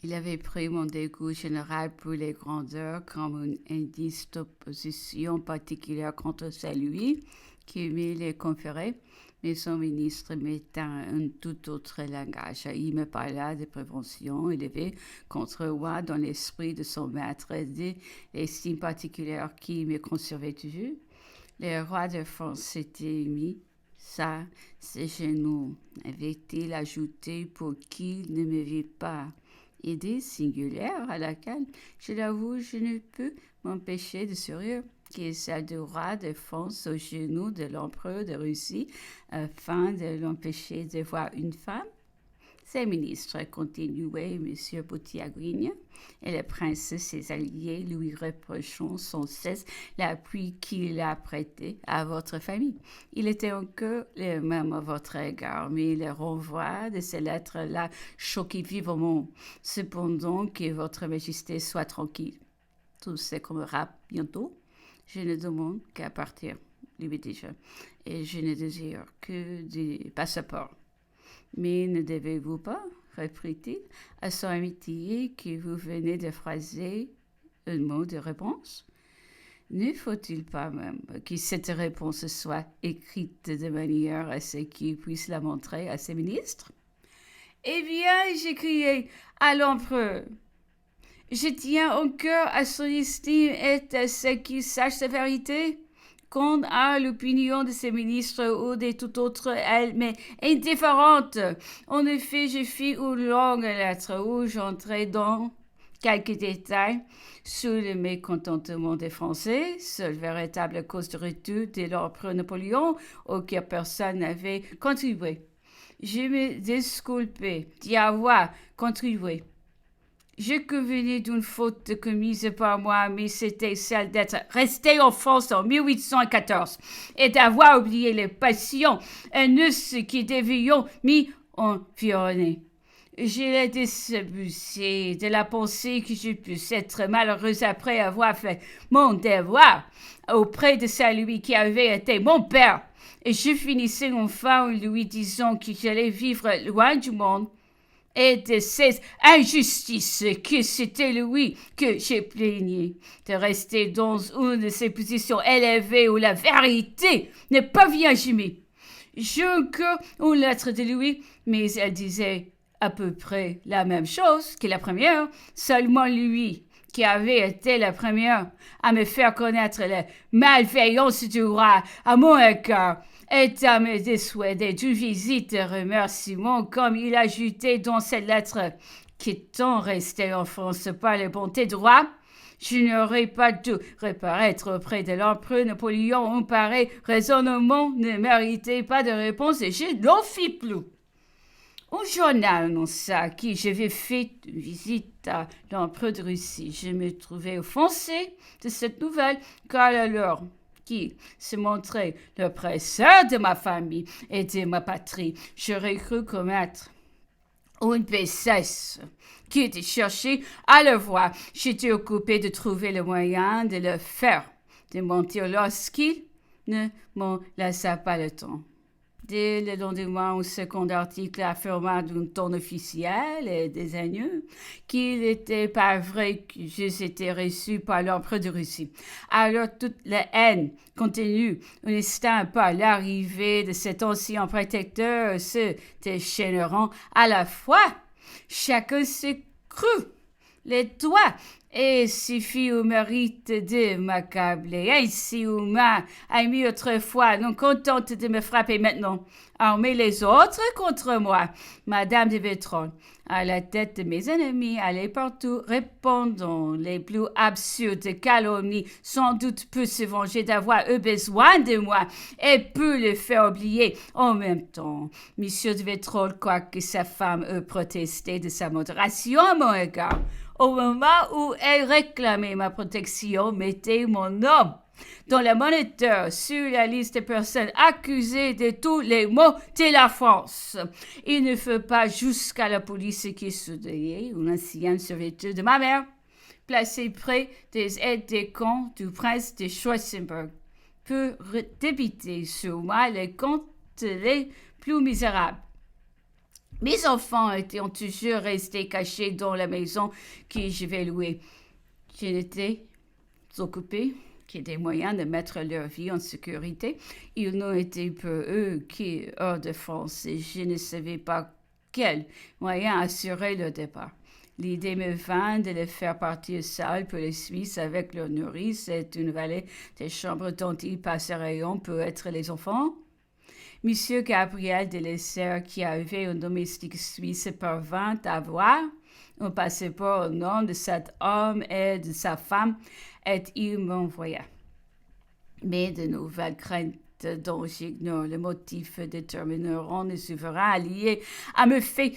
Il avait pris mon dégoût général pour les grandeurs comme un indice d'opposition particulière contre celui qui me les conférait, mais son ministre mettait un tout autre langage. Il me parla de prévention élevée contre moi dans l'esprit de son maître, de l'estime particulière qui me conservait toujours. Le roi de France s'était mis ça, ses genoux, avait-il ajouté pour qu'il ne me vît pas. Idée singulière à laquelle, je l'avoue, je ne peux m'empêcher de sourire, qui est celle du roi de France aux genoux de l'empereur de Russie afin de l'empêcher de voir une femme. Ses ministres continuaient, M. Boutiagouigne, et le prince, ses alliés, lui reprochant sans cesse l'appui qu'il a prêté à votre famille. Il était encore le même à votre égard, mais le renvoi de ces lettres-là choquait vivement. Cependant, que votre majesté soit tranquille. Tout se commera bientôt. Je ne demande qu'à partir, lui dis-je, et je ne désire que du passeport. Mais ne devez-vous pas, reprit-il, à son amitié que vous venez de phraser un mot de réponse? Ne faut-il pas même que cette réponse soit écrite de manière à ce qu'il puisse la montrer à ses ministres? Eh bien, j'ai crié à l'empereur. Je tiens encore à son estime et à ce qu'il sache la vérité. Quant à l'opinion de ses ministres ou de toute autre, elle m'est indifférente. En effet, je fis une longue lettre où j'entrais dans quelques détails sur le mécontentement des Français, seule véritable cause de retour de l'empereur Napoléon, auquel personne n'avait contribué. Je me disculpais d'y avoir contribué. Je convenais d'une faute commise par moi, mais c'était celle d'être resté en France en 1814 et d'avoir oublié les passions haineuses qui devions m'y environner. Je l'ai désabusé de la pensée que je puisse être malheureuse après avoir fait mon devoir auprès de celui qui avait été mon père. Et je finissais enfin en lui disant que j'allais vivre loin du monde et de ces injustices que c'était lui que j'ai plaigné, de rester dans une de ces positions élevées où la vérité ne parvient jamais. J'ai encore une lettre de lui, mais elle disait à peu près la même chose que la première, seulement lui qui avait été la première à me faire connaître la malveillance du roi à mon égard et à me dissuader d'une visite de remerciement, comme il ajoutait dans cette lettre, qu'étant resté en France par la bonté du roi, je n'aurais pas dû reparaître auprès de l'empereur Napoléon. Un pareil raisonnement ne méritait pas de réponse et je n'en fis plus. Un journal annonça que j'avais fait une visite à l'empereur de Russie. Je me trouvais offensé de cette nouvelle, car alors qui se montrait l'oppresseur de ma famille et de ma patrie, j'aurais cru commettre une bassesse qui de chercher à le voir. J'étais occupé de trouver le moyen de le faire, de mentir lorsqu'il ne m'en laissa pas le temps. Dès le lendemain, un second article affirma d'un ton officiel et dédaigneux qu'il n'était pas vrai que j'eusse été reçu par l'empereur de Russie. Alors toute la haine contenue un instant par l'arrivée de cet ancien protecteur se déchaîneront à la fois. Chacun se crut les doigts et suffit au mérite de m'accabler. Ainsi, on m'a ami autrefois, non contente de me frapper maintenant, armer les autres contre moi. Madame de Vétron, à la tête de mes ennemis, allait partout, répandant les plus absurdes calomnies, sans doute peut se venger d'avoir eu besoin de moi et peut le faire oublier en même temps. Monsieur de Vétron, quoique sa femme eût protesté de sa modération à mon égard, au moment où elle réclamait ma protection, mettait mon nom dans le moniteur sur la liste des personnes accusées de tous les maux de la France. Il ne fut pas jusqu'à la police qui surveillait une ancienne serviteur de ma mère, placée près des aides des camps du prince de Schwarzenberg, pour débiter sur moi les comptes les plus misérables. Mes enfants étaient toujours restés cachés dans la maison que je vais louer. Je n'étais occupée qui des moyens de mettre leur vie en sécurité. Ils n'ont été pour eux qui, hors de France, et je ne savais pas quel moyen assurer leur départ. L'idée me vint de les faire partir seuls pour les Suisses avec leur nourrice et une vallée des chambres dont ils passeraient pour être les enfants. Monsieur Gabriel de Lesser, qui avait un domestique suisse, parvint à avoir un passeport au nom de cet homme et de sa femme, et il m'envoya. Mais de nouvelles craintes dont j'ignore le motif détermineront le souverain allié à me faire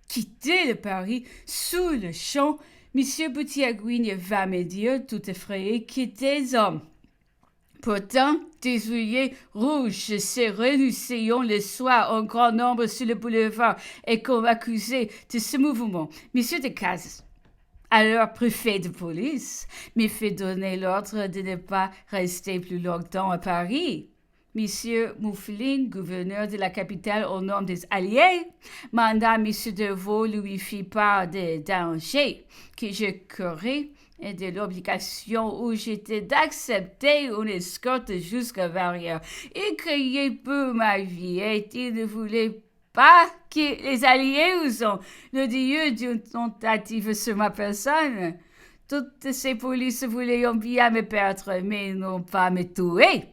quitter le Paris sous le champ. Monsieur Boutiagouigne va me dire, tout effrayé, quittez hommes. Pourtant, des œillets rouges se réunissaient le soir en grand nombre sur le boulevard et comme accusé de ce mouvement. Monsieur de Cazes, alors préfet de police, me fait donner l'ordre de ne pas rester plus longtemps à Paris. Monsieur Mouffelin, gouverneur de la capitale au nom des Alliés, manda Monsieur Deveau lui fit part des dangers que je courais et de l'obligation où j'étais d'accepter une escorte jusqu'à Verrières. Il criait pour ma vie et il ne voulait pas que les Alliés usent le dieu d'une tentative sur ma personne. Toutes ces polices voulaient bien me perdre, mais non pas me tuer.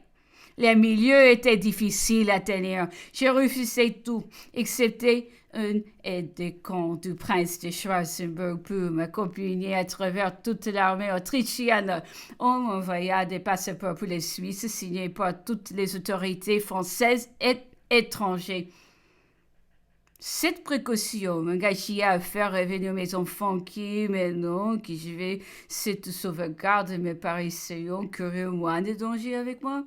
Les milieux étaient difficiles à tenir. J'ai refusé tout, excepté un aide de camp du prince de Schwarzenberg pour m'accompagner à travers toute l'armée autrichienne. On m'envoya des passeports pour les Suisses signés par toutes les autorités françaises et étrangères. Cette précaution m'engageait à faire revenir mes enfants qui, maintenant que je vais cette sauvegarde, me paraissaient courir moins de danger avec moi.